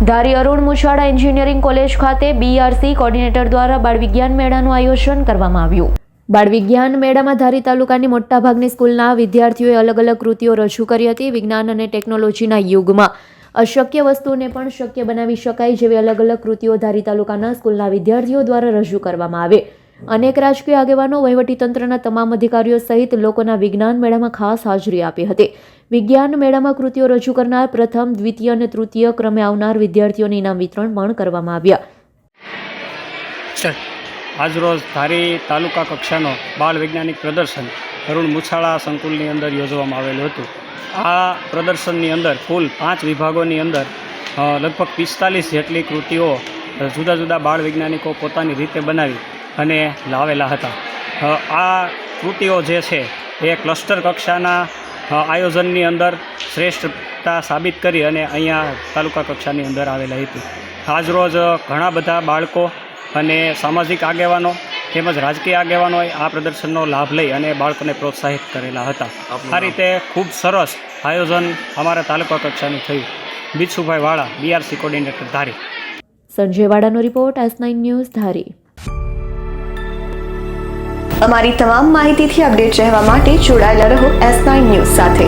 ધારી Arun મુછાડા engineering college ખાતે BRC coordinator દ્વારા બાળ વિજ્ઞાન મેળાનું આયોજન કરવામાં આવ્યું। બાળ વિજ્ઞાન મેળામાં ધારી તાલુકાની મોટાભાગની સ્કૂલના વિદ્યાર્થીઓએ અલગ અલગ કૃતિઓ રજૂ કરી હતી। વિજ્ઞાન અને ટેકનોલોજીના યુગમાં અશક્ય વસ્તુને પણ શક્ય બનાવી શકાય જેવી અલગ અલગ કૃતિઓ ધારી તાલુકાના સ્કૂલના વિદ્યાર્થીઓ દ્વારા રજૂ કરવામાં આવે। અનેક રાજકીય આગેવાનો, વહીવટીતંત્રના તમામ અધિકારીઓ સહિત લોકોના વિજ્ઞાન મેળામાં ખાસ હાજરી આપી હતી। વિજ્ઞાન મેળામાં કૃતિઓ રજૂ કરનાર પ્રથમ, દ્વિતીય અને તૃતીય ક્રમે આવનાર વિદ્યાર્થીઓને ઇનામ વિતરણ પણ કરવામાં આવ્યા। આજરોજ ધારી તાલુકા કક્ષાનો બાળ વૈજ્ઞાનિક પ્રદર્શન અરુણ મુછાડા સંકુલની અંદર યોજવામાં આવેલું હતું। આ પ્રદર્શનની અંદર કુલ 5 વિભાગોની અંદર લગભગ 45 જેટલી કૃતિઓ જુદા જુદા બાળ વૈજ્ઞાનિકો પોતાની રીતે બનાવી અને લાવેલા હતા। આ કૃતિઓ જે છે એ ક્લસ્ટર કક્ષાના આયોજનની અંદર શ્રેષ્ઠતા સાબિત કરી અને અહીંયા તાલુકા કક્ષાની અંદર આવેલા હતી। આજરોજ ઘણા બધા બાળકો અને સામાજિક આગેવાનો તેમજ રાજકીય આગેવાનોએ આ પ્રદર્શનનો લાભ લઈ અને બાળકોને પ્રોત્સાહિત કરેલા હતા। આ રીતે ખૂબ સરસ આયોજન અમારા તાલુકા કક્ષાનું થયું। બીછુભાઈ વાળા, બીઆરસી કોર્ડિનેટર, ધારી। સંજય વાડાનો રિપોર્ટ, S9 ન્યૂઝ, ધારી। અમારી તમામ માહિતીથી અપડેટ રહેવા માટે જોડાયેલા રહો S9 ન્યૂઝ સાથે।